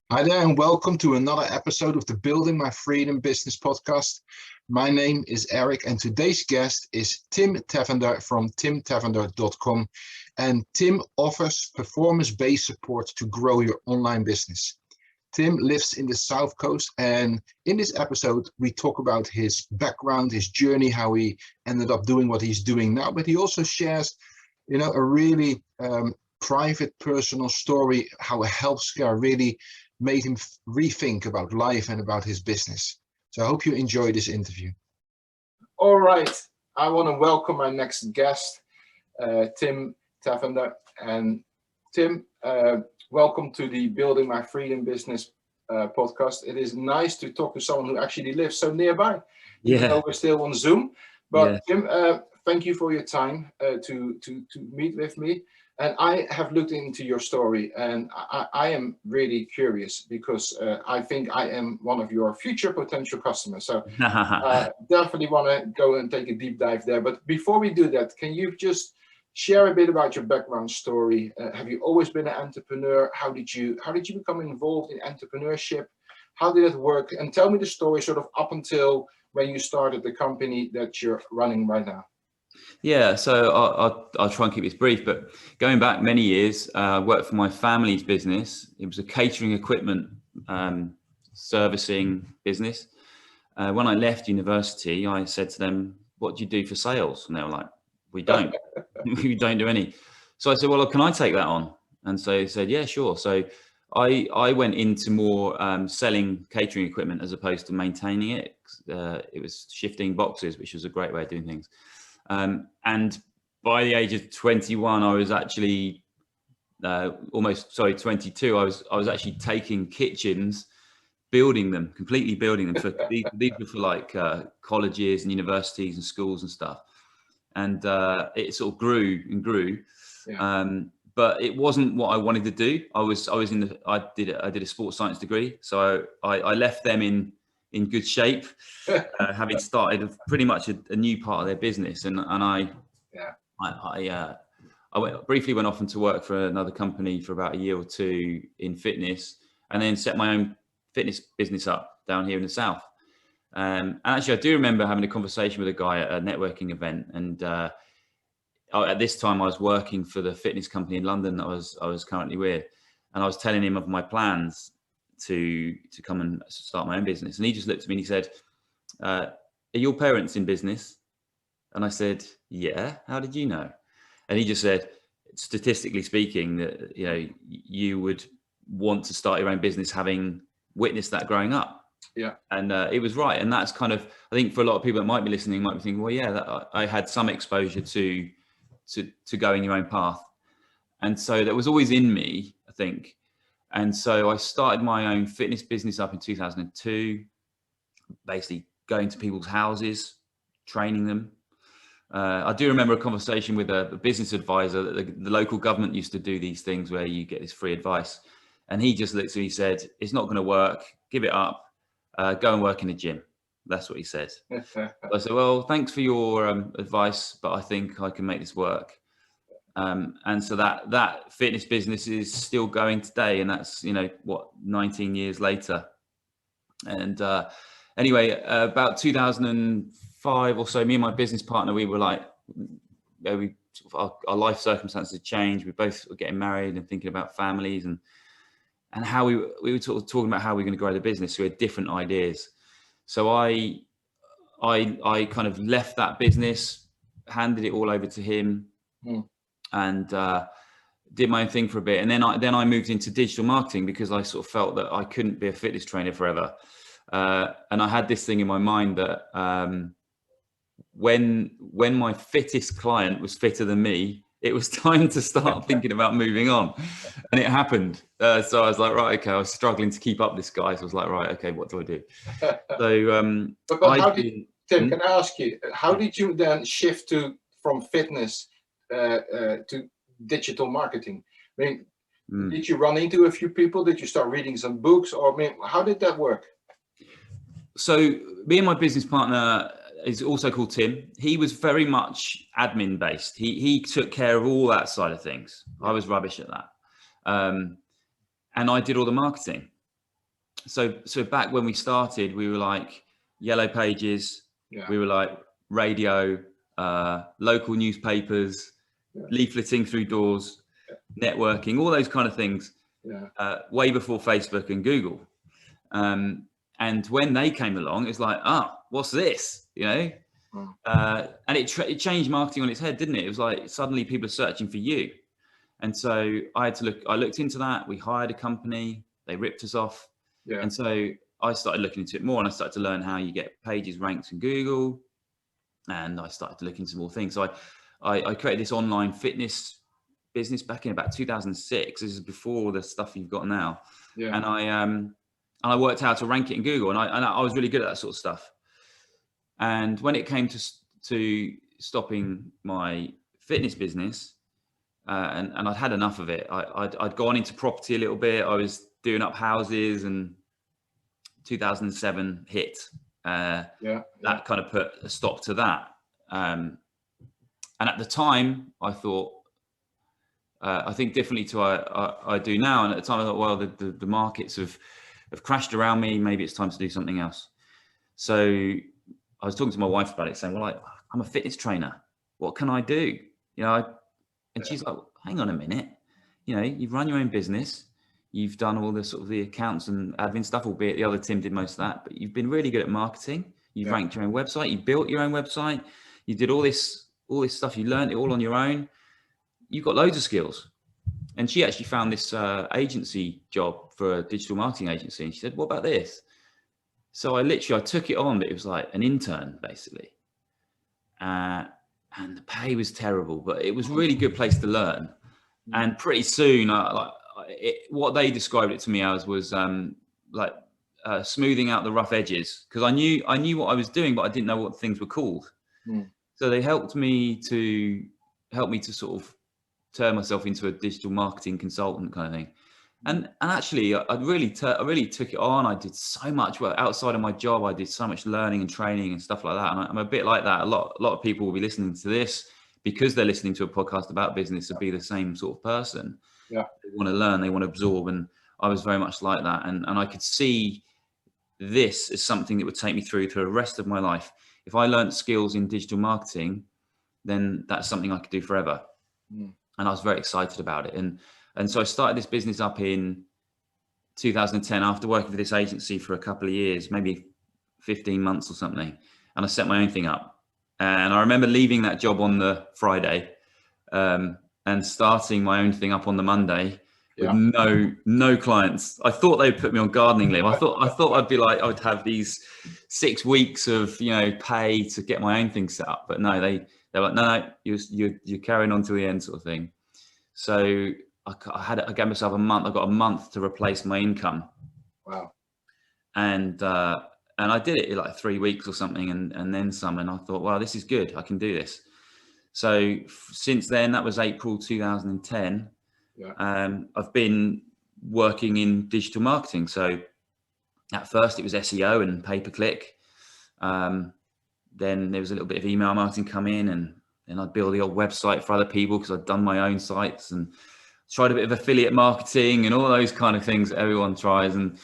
Hi there, and welcome to another episode of the Building My Freedom Business podcast. My name is Eric, and today's guest is Tim Tavender from timtavender.com. And Tim offers performance-based support to grow your online business. Tim lives in the South Coast, and in this episode, we talk about his background, his journey, how he ended up doing what he's doing now. But he also shares, a really private, personal story, how a health scare really made him rethink about life and about his business. So I hope you enjoy this interview. All right, I want to welcome my next guest, Tim Tavender. And Tim, welcome to the Building My Freedom Business podcast. It is nice to talk to someone who actually lives so nearby, even though we're still on Zoom. But Tim, thank you for your time to meet with me. And I have looked into your story, and I am really curious because I think I am one of your future potential customers. So definitely want to go and take a deep dive there. But before we do that, can you just share a bit about your background story? Have you always been an entrepreneur? How did you become involved in entrepreneurship? How did it work? And tell me the story sort of up until when you started the company that you're running right now. Yeah, so I'll try and keep this brief, but going back many years, I worked for my family's business. It was a catering equipment servicing business. When I left university, I said to them, "What do you do for sales?" And they were like, "We don't, we don't do any." So I said, "Well, can I take that on?" And so they said, "Yeah, sure." So I went into more selling catering equipment as opposed to maintaining it. It was shifting boxes, which was a great way of doing things. And by the age of 21, I was actually 22. I was actually taking kitchens, completely building them. These were for like colleges and universities and schools and stuff. And it sort of grew and grew. Yeah. But it wasn't what I wanted to do. I did a sports science degree, so I left them in good shape, having started pretty much a new part of their business. And I briefly went off into work for another company for about a year or two in fitness, and then set my own fitness business up down here in the South. And actually, I do remember having a conversation with a guy at a networking event, and at this time I was working for the fitness company in London that I was currently with, and I was telling him of my plans to come and start my own business. And he just looked at me and he said, "Are your parents in business?" And I said, "Yeah, how did you know?" And he just said, "Statistically speaking, that you would want to start your own business having witnessed that growing up." Yeah. And it was right. And that's kind of, I think for a lot of people that might be listening, might be thinking, well, yeah, I had some exposure to going your own path. And so that was always in me, I think. And so I started my own fitness business up in 2002, basically going to people's houses, training them. I do remember a conversation with a business advisor that the local government used to do these things where you get this free advice. And he just looked at me and said, "It's not going to work. Give it up. Go and work in a gym." That's what he said. I said, "Well, thanks for your advice, but I think I can make this work." And so that fitness business is still going today, and that's 19 years later. And anyway, about 2005 or so, me and my business partner, we were like, our life circumstances had changed. We both were getting married and thinking about families, and how we were sort of talking about how we were going to grow the business. We had different ideas. So I kind of left that business, handed it all over to him. And did my own thing for a bit, and then I moved into digital marketing because I sort of felt that I couldn't be a fitness trainer forever, and I had this thing in my mind that when my fittest client was fitter than me, it was time to start thinking about moving on, and it happened. So I was like, right, okay, I was struggling to keep up this guy, so I was like, right, okay, what do I do? So, but how did Tim? Can I ask you, how did you then shift from fitness to digital marketing? I mean, did you run into a few people? Did you start reading some books? Or how did that work? So me and my business partner is also called Tim. He was very much admin based. He took care of all that side of things. I was rubbish at that. And I did all the marketing. So back when we started, we were like Yellow Pages, Yeah. we were like radio, local newspapers, leafleting through doors, networking, all those kind of things, way before Facebook and Google. And when they came along, it's like, what's this? You know? And it changed marketing on its head, didn't it? It was like suddenly people are searching for you. And so I looked into that. We hired a company, they ripped us off. Yeah. And so I started looking into it more, and I started to learn how you get pages ranked in Google. And I started to look into more things. So I created this online fitness business back in about 2006. This is before the stuff you've got now. Yeah. And I worked out how to rank it in Google, and I was really good at that sort of stuff. And when it came to stopping my fitness business, and I'd had enough of it. I'd gone into property a little bit. I was doing up houses, and 2007 hit. That kind of put a stop to that. And at the time, I thought, I think differently to I do now. And at the time, I thought, well, the markets have crashed around me. Maybe it's time to do something else. So I was talking to my wife about it, saying, well, I'm a fitness trainer. What can I do? You know, and she's like, hang on a minute. You know, you've run your own business. You've done all the sort of the accounts and admin stuff, albeit the other Tim did most of that, but you've been really good at marketing. You've ranked your own website. You built your own website. You did all this stuff. You learned it all on your own. You've got loads of skills. And she actually found this agency job for a digital marketing agency. And she said, what about this? So I took it on, but it was like an intern basically. And the pay was terrible, but it was a really good place to learn. And pretty soon, what they described it to me as was smoothing out the rough edges, because I knew what I was doing, but I didn't know what things were called. So they helped me to sort of turn myself into a digital marketing consultant kind of thing. And actually, I really took it on. I did so much work outside of my job. I did so much learning and training and stuff like that. And I'm a bit like that. A lot of people will be listening to this because they're listening to a podcast about business, to be the same sort of person. Yeah, they want to learn, they want to absorb, and I was very much like that. And I could see this as something that would take me through to the rest of my life. If I learned skills in digital marketing, then that's something I could do forever. And I was very excited about it. And so I started this business up in 2010 after working for this agency for a couple of years, maybe 15 months or something. And I set my own thing up. And I remember leaving that job on the Friday and starting my own thing up on the Monday with no clients. I thought they'd put me on gardening leave. I thought I'd be like, I would have these 6 weeks of, pay to get my own thing set up. But no, they're like, no, you're carrying on to the end sort of thing. So I gave myself a month. I got a month to replace my income. Wow. And I did it in like 3 weeks or something, and then some. And I thought, wow, this is good. I can do this. So since then, that was April 2010. I've been working in digital marketing. So at first it was SEO and pay-per-click. Then there was a little bit of email marketing come in, and then I'd build the old website for other people because I'd done my own sites, and tried a bit of affiliate marketing and all those kind of things that everyone tries. And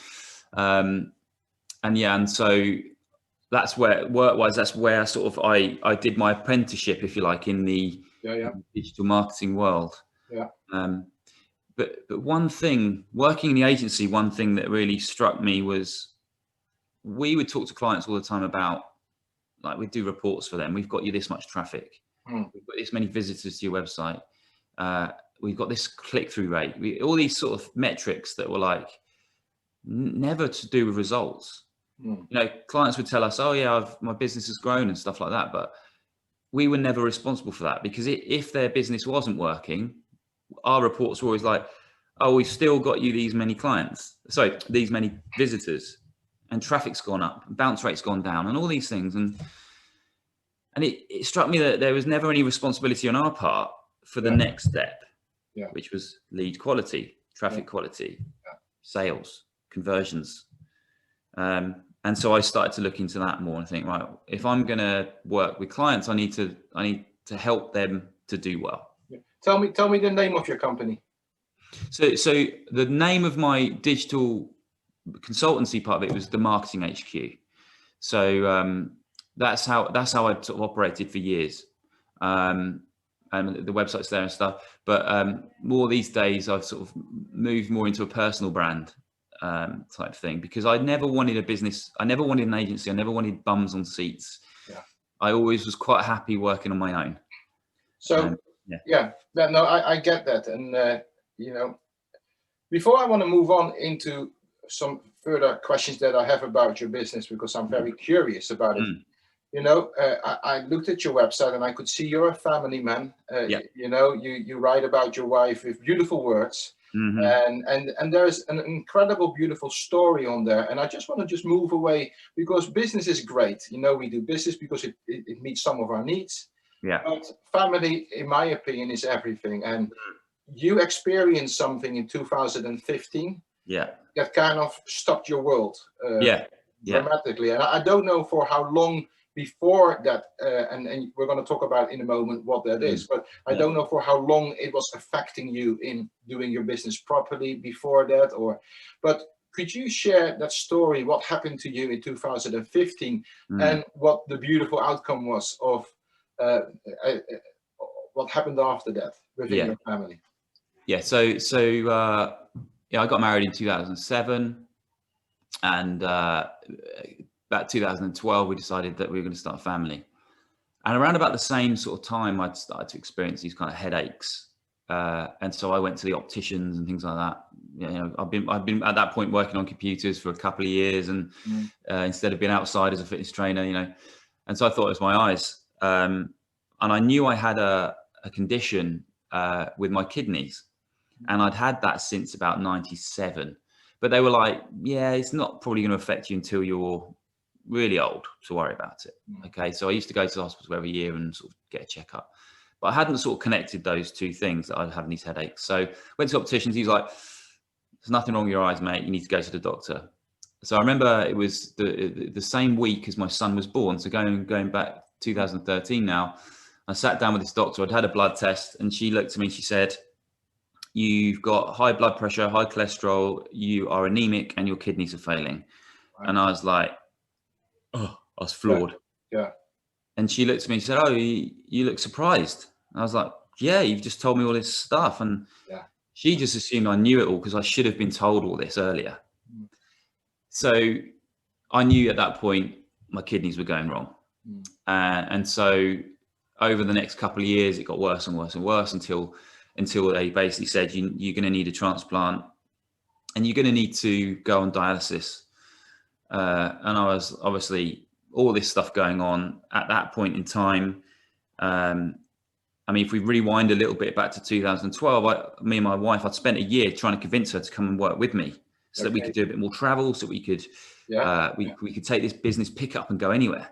so that's where work-wise, that's where sort of I did my apprenticeship, if you like, in the digital marketing world. But one thing, working in the agency, one thing that really struck me was we would talk to clients all the time about, like, we'd do reports for them. We've got you this much traffic. We've got this many visitors to your website. We've got this click-through rate. All these sort of metrics that were like never to do with results. Clients would tell us, oh yeah, my business has grown and stuff like that. But we were never responsible for that, because if their business wasn't working, our reports were always like, oh, we've still got you these many these many visitors, and traffic's gone up, bounce rate's gone down, and all these things. And it struck me that there was never any responsibility on our part for the next step, which was lead quality, traffic quality, sales, conversions. And so I started to look into that more and think, right, if I'm going to work with clients, I need to help them to do well. Tell me the name of your company. So the name of my digital consultancy part of it was the marketing HQ. So that's how I sort of operated for years. And the website's there and stuff. But more these days, I've sort of moved more into a personal brand type thing, because I never wanted a business. I never wanted an agency. I never wanted bums on seats. Yeah. I always was quite happy working on my own. So no, I get that. And, you know, before I want to move on into some further questions that I have about your business, because I'm very curious about it. You know, I looked at your website and I could see you're a family man. You know, you write about your wife with beautiful words. And there's an incredible, beautiful story on there. And I just want to move away, because business is great. You know, we do business because it meets some of our needs. Yeah. But family, in my opinion, is everything. And you experienced something in 2015. Yeah. That kind of stopped your world. Dramatically. And I don't know for how long before that, and we're going to talk about in a moment what that is, but I don't know for how long it was affecting you in doing your business properly before that, but could you share that story, what happened to you in 2015 and what the beautiful outcome was of what happened after that within your family? Yeah, so I got married in 2007, and about 2012, we decided that we were going to start a family. And around about the same sort of time, I'd started to experience these kind of headaches. And so I went to the opticians and things like that. You know, I've been at that point working on computers for a couple of years, and instead of being outside as a fitness trainer, you know, and so I thought it was my eyes. And I knew I had a condition with my kidneys, and I'd had that since about 97. But they were like, yeah, it's not probably going to affect you until you're really old to worry about it. Okay. So I used to go to the hospital every year and sort of get a checkup, but I hadn't sort of connected those two things, that I'd having these headaches. So went to opticians. He's like, there's nothing wrong with your eyes, mate. You need to go to the doctor. So I remember it was the same week as my son was born. So going back 2013 now, I sat down with this doctor. I'd had a blood test, and she looked at me and she said, you've got high blood pressure, high cholesterol, you are anemic, and your kidneys are failing. Wow. And I was like, oh, I was floored. Yeah. And she looked at me and said, oh, you look surprised. And I was like, yeah, you've just told me all this stuff. And she just assumed I knew it all, because I should have been told all this earlier. So I knew at that point my kidneys were going wrong. And so over the next couple of years, it got worse and worse and worse until they basically said, you're going to need a transplant, and you're going to need to go on dialysis. And I was obviously all this stuff going on at that point in time. I mean, if we rewind a little bit back to 2012, me and my wife, I'd spent a year trying to convince her to come and work with me, so that we could do a bit more travel, so we could we could take this business pickup and go anywhere.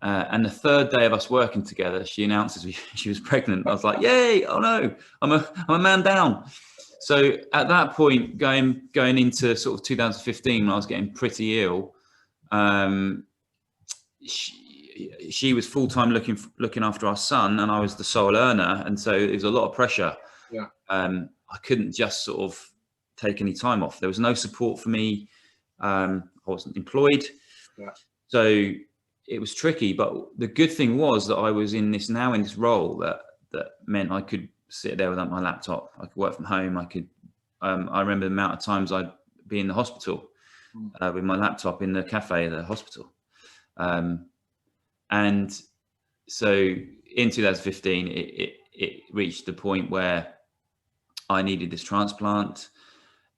And the third day of us working together, she announces she was pregnant. I was like, yay, oh no, I'm a man down. So at that point, going into sort of 2015, when I was getting pretty ill, she was full-time looking after our son, and I was the sole earner. And so it was a lot of pressure. Yeah. I couldn't just sort of take any time off. There was no support for me. I wasn't employed. Yeah. So it was tricky, but the good thing was that I was in this role that meant I could sit there without my laptop. I could work from home. I could, I remember the amount of times I'd be in the hospital with my laptop in the cafe at the hospital. And so in 2015, it reached the point where I needed this transplant.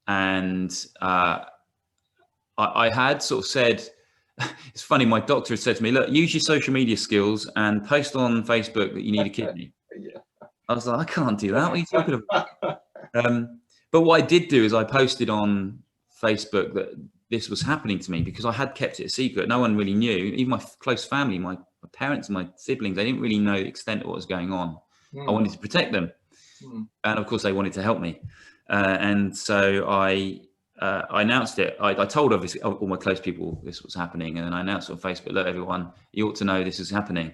And I had sort of said, it's funny, my doctor had said to me, look, use your social media skills and post on Facebook that you need a kidney. I was like, I can't do that. What are you talking about? But what I did do is I posted on Facebook that this was happening to me, because I had kept it a secret. No one really knew. Even my close family, my parents and my siblings, they didn't really know the extent of what was going on. I wanted to protect them. And of course they wanted to help me. And so I announced it. I told obviously all my close people this was happening, and then I announced on Facebook, look, everyone, you ought to know this is happening.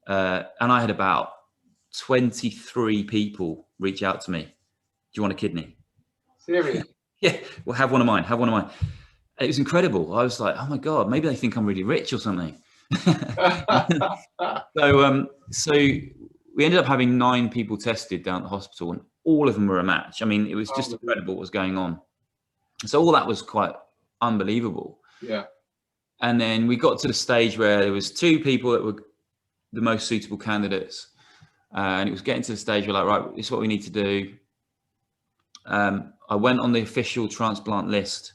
And I had about 23 people reach out to me. Do you want a kidney? Seriously? Yeah, well, have one of mine. Have one of mine. It was incredible. I was like, oh my God, maybe they think I'm really rich or something. So we ended up having 9 people tested down at the hospital, and all of them were a match. I mean, it was just incredible what was going on. So all that was quite unbelievable. Yeah. And then we got to the stage where there was 2 people that were the most suitable candidates. And it was getting to the stage where like, right, this is what we need to do. I went on the official transplant list.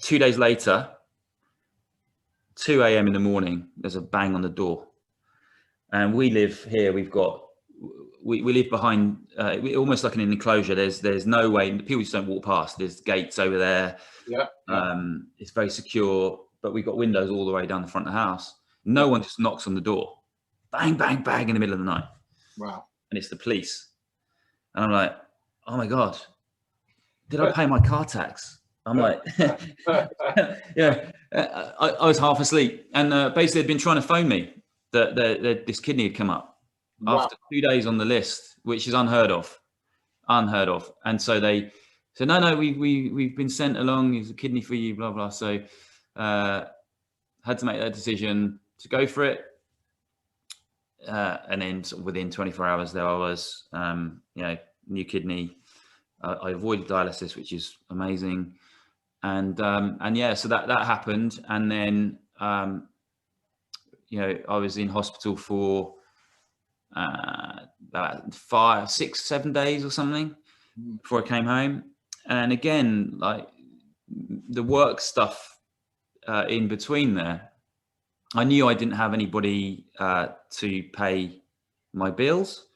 2 days later, 2 a.m. in the morning, there's a bang on the door. And we live here, we live behind, almost like an enclosure. There's no way, people just don't walk past. There's gates over there. Yeah. It's very secure, but we've got windows all the way down the front of the house. No one just knocks on the door. Bang, bang, bang in the middle of the night. Wow. And it's the police. And I'm like, oh my God, did I pay my car tax? I'm like, yeah, I was half asleep. And basically they'd been trying to phone me that this kidney had come up after 2 days on the list, which is unheard of. And so they said, no, we've been sent along. There's a kidney for you, blah, blah. So had to make that decision to go for it. And then sort of within 24 hours there I was, new kidney. I avoided dialysis, which is amazing. And yeah, so that happened. And then, I was in hospital for about 5, 6, 7 days or something before I came home. And again, like the work stuff in between there, I knew I didn't have anybody to pay my bills.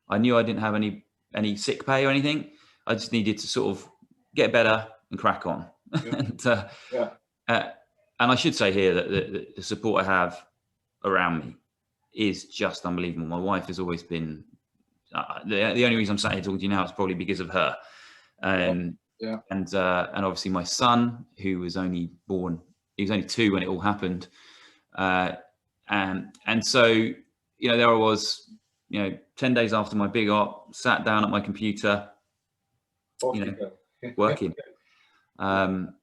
I knew I didn't have any sick pay or anything. I just needed to sort of get better and crack on. Yeah. And I should say here that the support I have around me is just unbelievable. My wife has always been, the only reason I'm sat here talking to you now is probably because of her. And obviously my son, who was only 2 when it all happened. And so, there I was, 10 days after my big op, sat down at my computer, working. And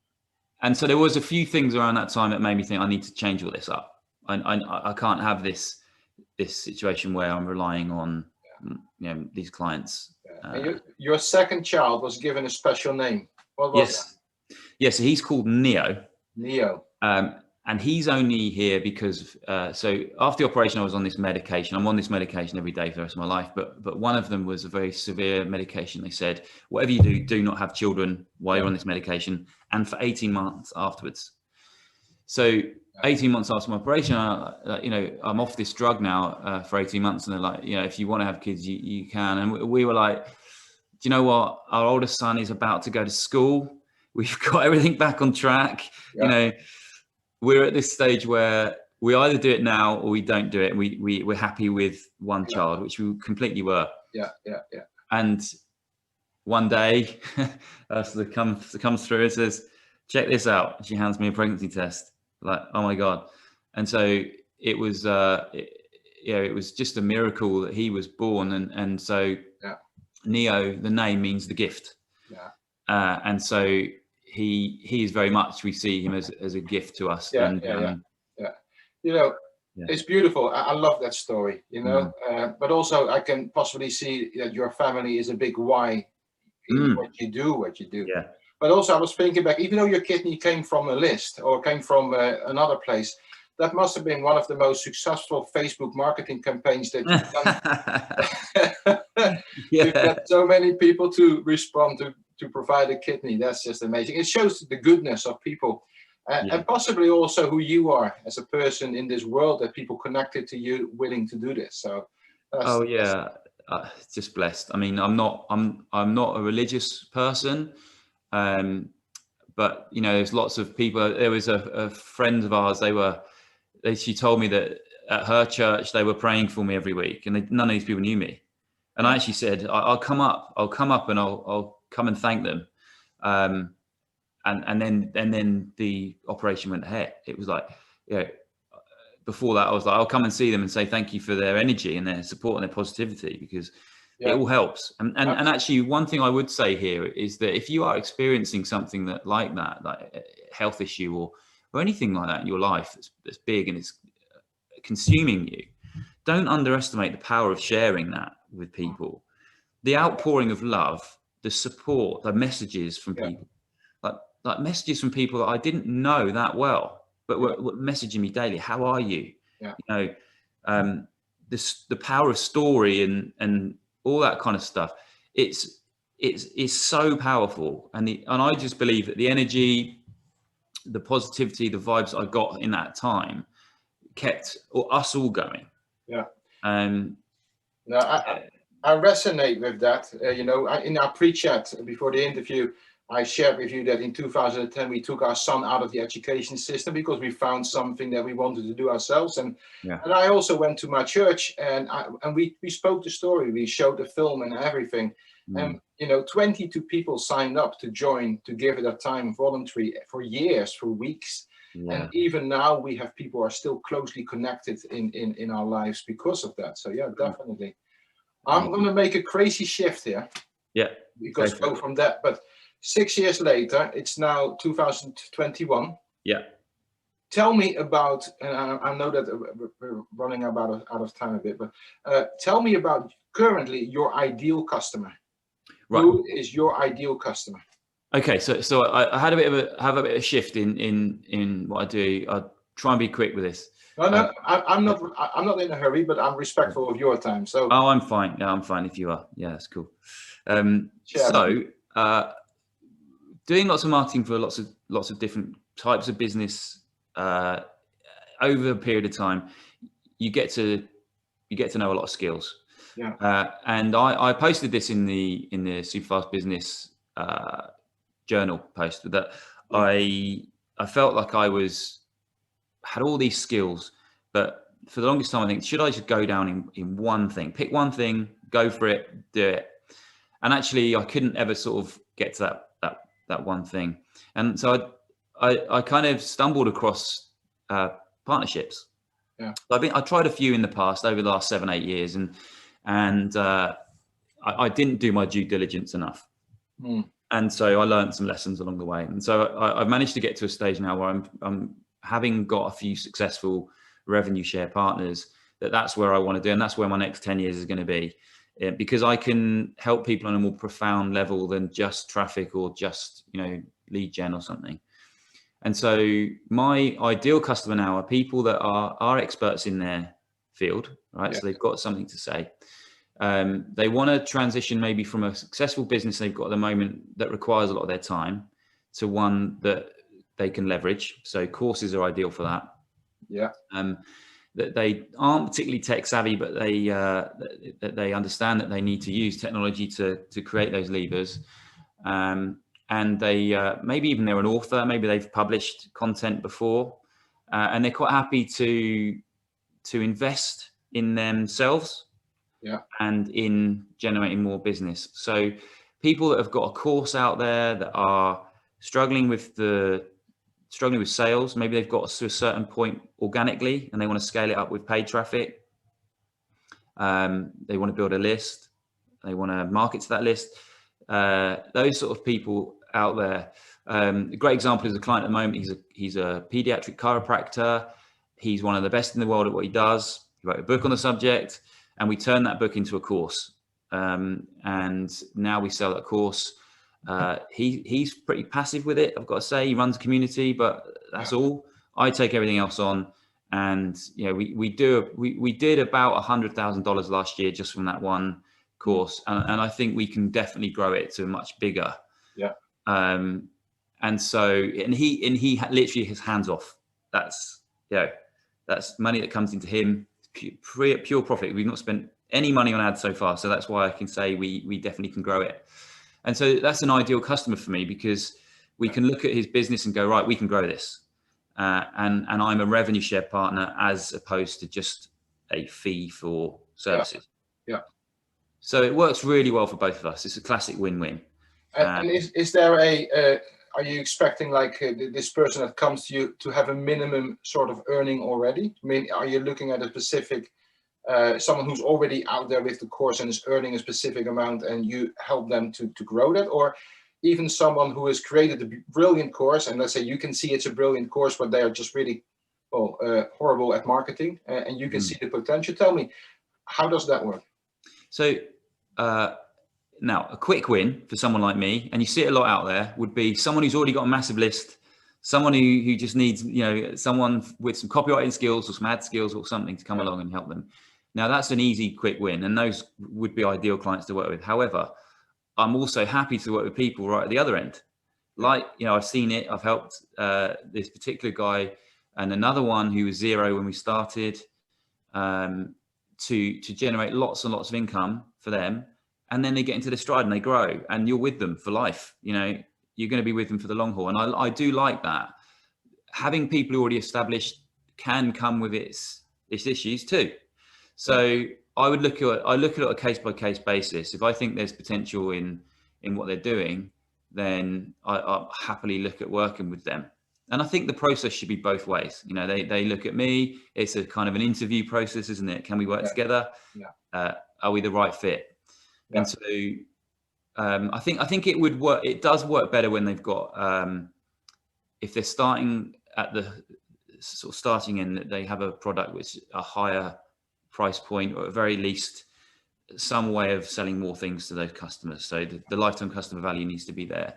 so there was a few things around that time that made me think I need to change all this up. I can't have this situation where I'm relying on, these clients. And your second child was given a special name. What was that? Yes. So he's called Neo. Neo. And he's only here because, so after the operation, I was on this medication. I'm on this medication every day for the rest of my life. But one of them was a very severe medication. They said, whatever you do not have children while you're on this medication, and for 18 months afterwards. So 18 months after my operation, I'm off this drug now for 18 months. And they're like, if you want to have kids, you can. And we were like, do you know what? Our oldest son is about to go to school. We've got everything back on track. We're at this stage where we either do it now or we don't do it. We're happy with one child, which we completely were. Yeah. And one day, Ursula comes through and says, check this out. She hands me a pregnancy test. Like, oh my God. And so it was, it was just a miracle that he was born. And so Neo, the name means the gift. Yeah. And so he is very much, we see him as a gift to us. It's beautiful. I love that story, but also I can possibly see that your family is a big why in what you do. Yeah. But also I was thinking back, even though your kidney came from a list or came from another place, that must have been one of the most successful Facebook marketing campaigns that you've done. You've got so many people to respond to provide a kidney. That's just amazing. It shows the goodness of people and possibly also who you are as a person in this world, that people connected to you willing to do this. So just blessed. I mean, I'm not a religious person, but there's lots of people. There was a friend of ours, she told me that at her church they were praying for me every week, and none of these people knew me. And I actually said, I'll come up and I'll come and thank them. And then the operation went ahead. It was like, before that I was like, I'll come and see them and say thank you for their energy and their support and their positivity, because It all helps. And actually, one thing I would say here is that if you are experiencing something that like that, like a health issue or anything like that in your life that's big and it's consuming you, don't underestimate the power of sharing that with people. The outpouring of love, the support, the messages from people, like messages from people that I didn't know that well, but were messaging me daily. How are you? Yeah. You know, the power of story and all that kind of stuff. It's so powerful, and I just believe that the energy, the positivity, the vibes I got in that time kept us all going. Yeah. No, I resonate with that. You know, in our pre-chat before the interview, I shared with you that in 2010 we took our son out of the education system because we found something that we wanted to do ourselves. And I also went to my church and we spoke the story. We showed the film and everything. And you know, 22 people signed up to join, to give it a time voluntary for years, for weeks. And even now we have people who are still closely connected in our lives because of that. So yeah, definitely. I'm going to make a crazy shift here. Yeah. Because go from that, but 6 years later, it's now 2021. Yeah. Tell me about, and I know that we're running out of time a bit, but tell me about currently your ideal customer. Right. Who is your ideal customer? Okay, so I had a bit of a shift in what I do. I'll try and be quick with this. No, I'm not in a hurry, but I'm respectful of your time. So. Oh, I'm fine. Yeah, I'm fine if you are. Yeah, that's cool. Doing lots of marketing for lots of different types of business over a period of time, you get to know a lot of skills. Yeah. And I posted this in the Superfast Business journal post that I felt like I had all these skills, but for the longest time I think, should I just go down in one thing, pick one thing, go for it, do it? And actually I couldn't ever sort of get to that one thing. And so I kind of stumbled across partnerships. Yeah. I tried a few in the past over the last 7-8 years, and I didn't do my due diligence enough. And so I learned some lessons along the way. And so I've managed to get to a stage now where I'm having got a few successful revenue share partners, that's where I want to do. And that's where my next 10 years is going to be, because I can help people on a more profound level than just traffic or just, lead gen or something. And so my ideal customer now are people that are experts in their field, right? Yeah. So they've got something to say. They want to transition maybe from a successful business they've got at the moment that requires a lot of their time to one that they can leverage. So courses are ideal for that. Yeah. That they aren't particularly tech savvy, but they understand that they need to use technology to create those levers. And they maybe even they're an author, maybe they've published content before, and they're quite happy to invest in themselves. Yeah. And in generating more business. So people that have got a course out there that are struggling with sales, maybe they've got to a certain point organically and they want to scale it up with paid traffic. They want to build a list. They want to market to that list. Those sort of people out there. A great example is a client at the moment. He's a pediatric chiropractor. He's one of the best in the world at what he does. He wrote a book on the subject, and we turned that book into a course. And now we sell that course. He's pretty passive with it, I've got to say. He runs a community, but that's all. I take everything else on. And we did about $100,000 last year just from that one course, and I think we can definitely grow it to much bigger. Yeah. And he literally his hands off. That's money that comes into him, pure profit. We've not spent any money on ads so far, so that's why I can say we definitely can grow it. And so that's an ideal customer for me, because we can look at his business and go, right, we can grow this. And I'm a revenue share partner as opposed to just a fee for services. Yeah. So it works really well for both of us. It's a classic win-win. And is there are you expecting like this person that comes to you to have a minimum sort of earning already? I mean, are you looking at a specific someone who's already out there with the course and is earning a specific amount, and you help them to grow that, or even someone who has created a brilliant course, and let's say you can see it's a brilliant course, but they are just really horrible at marketing, and you can see the potential. Tell me, how does that work? So now a quick win for someone like me, and you see it a lot out there, would be someone who's already got a massive list, someone who just needs, someone with some copywriting skills or some ad skills or something to come along and help them. Now that's an easy, quick win, and those would be ideal clients to work with. However, I'm also happy to work with people right at the other end. Like, I've seen it, I've helped this particular guy and another one who was zero when we started, to generate lots and lots of income for them. And then they get into the stride and they grow, and you're with them for life. You're going to be with them for the long haul. And I do like that. Having people who are already established can come with its issues too. So I look at it on a case by case basis. If I think there's potential in what they're doing, then I'll happily look at working with them. And I think the process should be both ways. They look at me. It's a kind of an interview process, isn't it? Can we work together? Yeah. Are we the right fit? Yeah. And so I think it would work. It does work better when they've got if they're starting at the sort of starting in, that they have a product which is a higher price point, or at very least some way of selling more things to those customers. So the lifetime customer value needs to be there.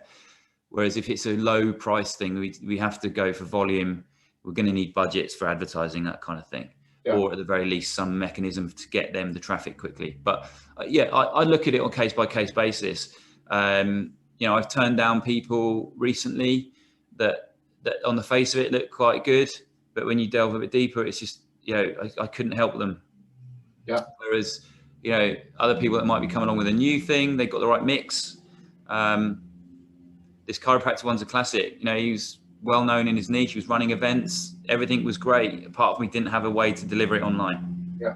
Whereas if it's a low price thing, we have to go for volume. We're going to need budgets for advertising, that kind of thing. Yeah. Or at the very least, some mechanism to get them the traffic quickly. But I look at it on case by case basis. I've turned down people recently that on the face of it look quite good, but when you delve a bit deeper, it's just, I couldn't help them. Yeah. Whereas, other people that might be coming along with a new thing, they've got the right mix. This chiropractor one's a classic. He was well known in his niche. He was running events. Everything was great, apart from he didn't have a way to deliver it online. Yeah,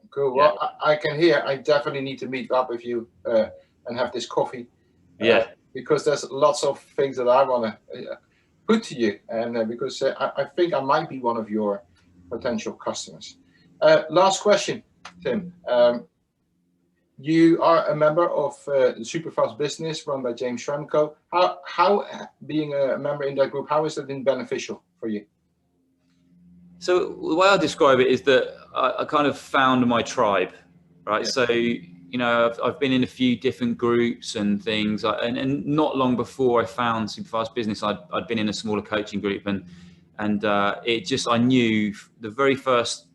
cool. Yeah. Well, I can hear. I definitely need to meet up with you and have this coffee. Because there's lots of things that I want to put to you, and because I think I might be one of your potential customers. Last question, Tim. You are a member of Superfast Business, run by James Schramko. How being a member in that group, how has that been beneficial for you? So the way I describe it is that I kind of found my tribe, right? Yeah. So, I've been in a few different groups and things, and not long before I found Superfast Business, I'd been in a smaller coaching group, and it just, I knew from the very first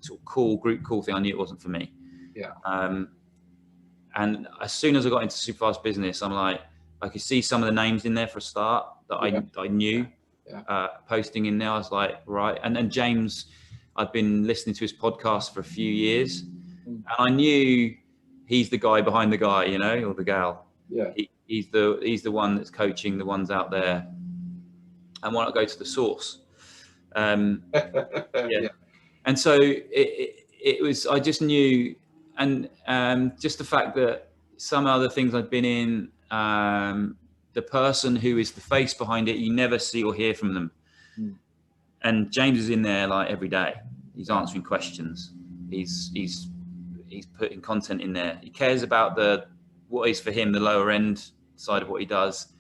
sort of group call thing, I knew it wasn't for me. Yeah. And as soon as I got into Superfast Business, I'm like, I could see some of the names in there for a start that I knew. Yeah. Posting in there, I was like, right. And then James, I'd been listening to his podcast for a few years, and I knew he's the guy behind the guy, or the gal. Yeah. He's the one that's coaching the ones out there. And why not go to the source? Yeah. And so it was, I just knew. And just the fact that some other things I've been in, the person who is the face behind it, you never see or hear from them. And James is in there like every day. He's answering questions. He's putting content in there. He cares about what is for him the lower end side of what he does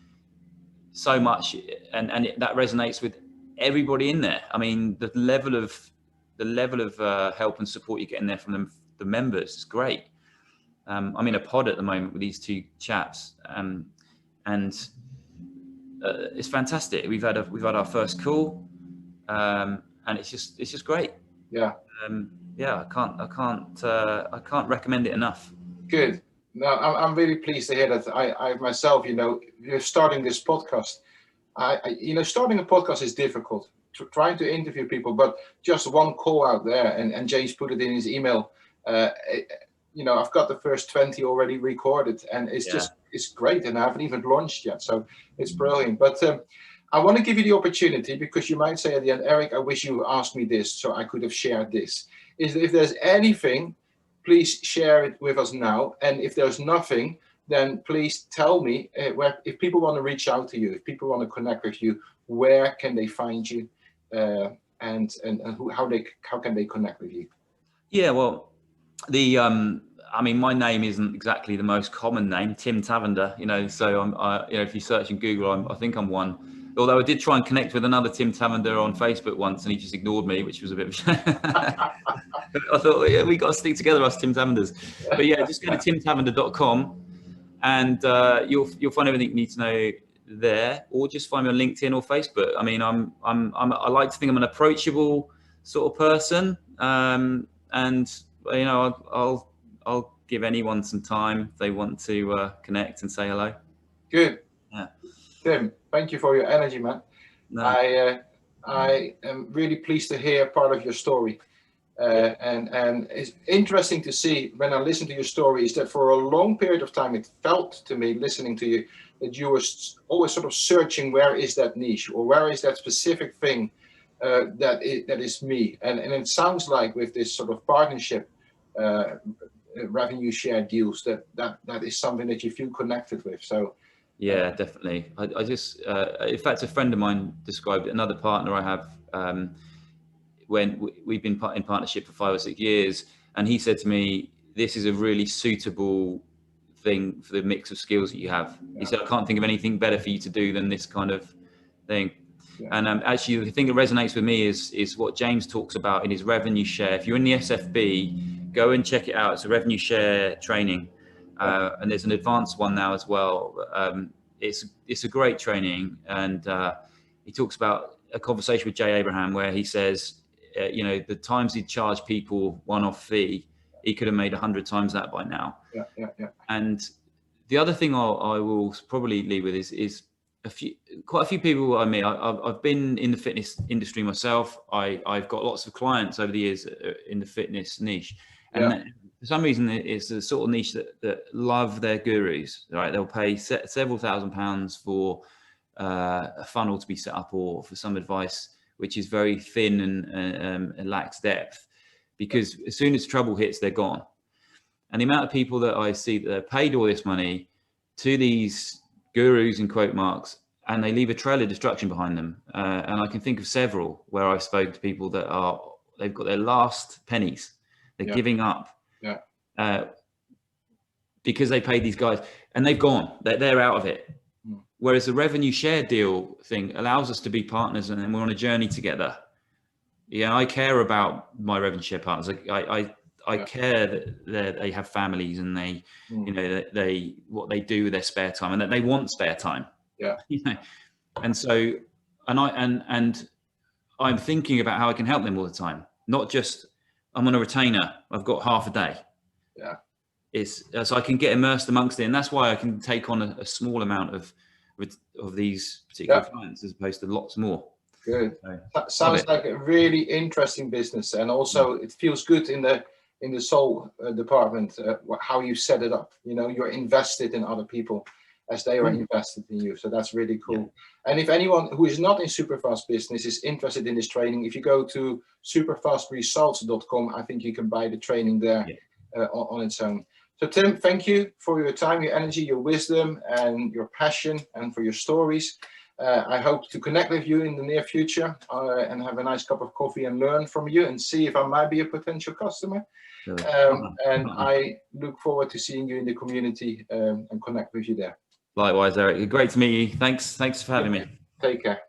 so much, and that resonates with everybody in there. I mean, the level of help and support you get in there from them. The members is great. I'm in a pod at the moment with these two chaps, and it's fantastic. We've had our first call, and it's just great. Yeah. I can't recommend it enough. Good. No, I'm really pleased to hear that. I myself, you're starting this podcast. Starting a podcast is difficult. Trying to interview people, but just one call out there, and James put it in his email. I've got the first 20 already recorded, and it's great, and I haven't even launched yet, so it's brilliant. But I want to give you the opportunity, because you might say at the end, Eric, I wish you asked me this so I could have shared this. If there's anything, please share it with us now, and if there's nothing, then please tell me if people want to reach out to you, if people want to connect with you, where can they find you, and how can they connect with you? Yeah, well, I mean, my name isn't exactly the most common name, Tim Tavender, so if you search in Google, I think I'm one. Although I did try and connect with another Tim Tavender on Facebook once, and he just ignored me, which was a bit of a shame. I thought, yeah, we got to stick together, us Tim Tavenders. But yeah, just go to timtavender.com, and you'll find everything you need to know there, or just find me on LinkedIn or Facebook. I mean, I like to think I'm an approachable sort of person, and I'll give anyone some time if they want to connect and say hello. Good. Yeah. Tim, thank you for your energy, man. No. I am really pleased to hear part of your story. And it's interesting to see when I listen to your story is that for a long period of time, it felt to me listening to you that you were always sort of searching where is that niche or where is that specific thing that is me. And it sounds like with this sort of partnership, revenue share deals, that is something that you feel connected with. So yeah, definitely. I just in fact, a friend of mine described it, another partner I have, when we've been in partnership for 5 or 6 years, and he said to me, this is a really suitable thing for the mix of skills that you have. Yeah. He said, I can't think of anything better for you to do than this kind of thing. Yeah. And actually, the thing that resonates with me is what James talks about in his revenue share. If you're in the SFB, go and check it out. It's a revenue share training. And there's an advanced one now as well. It's a great training. And he talks about a conversation with Jay Abraham where he says, the times he'd charge people one-off fee, he could have made 100 times that by now. Yeah. And the other thing I will probably leave with is quite a few people I meet. I've been in the fitness industry myself. I've got lots of clients over the years in the fitness niche, and for some reason it's the sort of niche that love their gurus. Right, they'll pay several £1,000s for a funnel to be set up or for some advice which is very thin and lacks depth, because as soon as trouble hits, they're gone. And the amount of people that I see that are paid all this money to these gurus in quote marks, and they leave a trail of destruction behind them. And I can think of several where I've spoken to people that they've got their last pennies. They're giving up because they paid these guys and they've gone, they're out of it. Whereas the revenue share deal thing allows us to be partners and then we're on a journey together. Yeah, I care about my revenue share partners. I care that they have families and they, what they do with their spare time and that they want spare time. Yeah. And so, and I'm thinking about how I can help them all the time. Not just I'm on a retainer. I've got half a day. Yeah. So I can get immersed amongst it, and that's why I can take on a small amount of these particular clients as opposed to lots more. Good. So, that sounds like a really interesting business, and also it feels good in the soul department how you set it up. You're invested in other people as they are invested in you. So that's really cool. Yeah. And if anyone who is not in Superfast Business is interested in this training, if you go to superfastresults.com, I think you can buy the training there on its own. So Tim, thank you for your time, your energy, your wisdom, and your passion, and for your stories. I hope to connect with you in the near future and have a nice cup of coffee and learn from you and see if I might be a potential customer. And I look forward to seeing you in the community and connect with you there. Likewise, Eric. Great to meet you. Thanks for having me. Take care.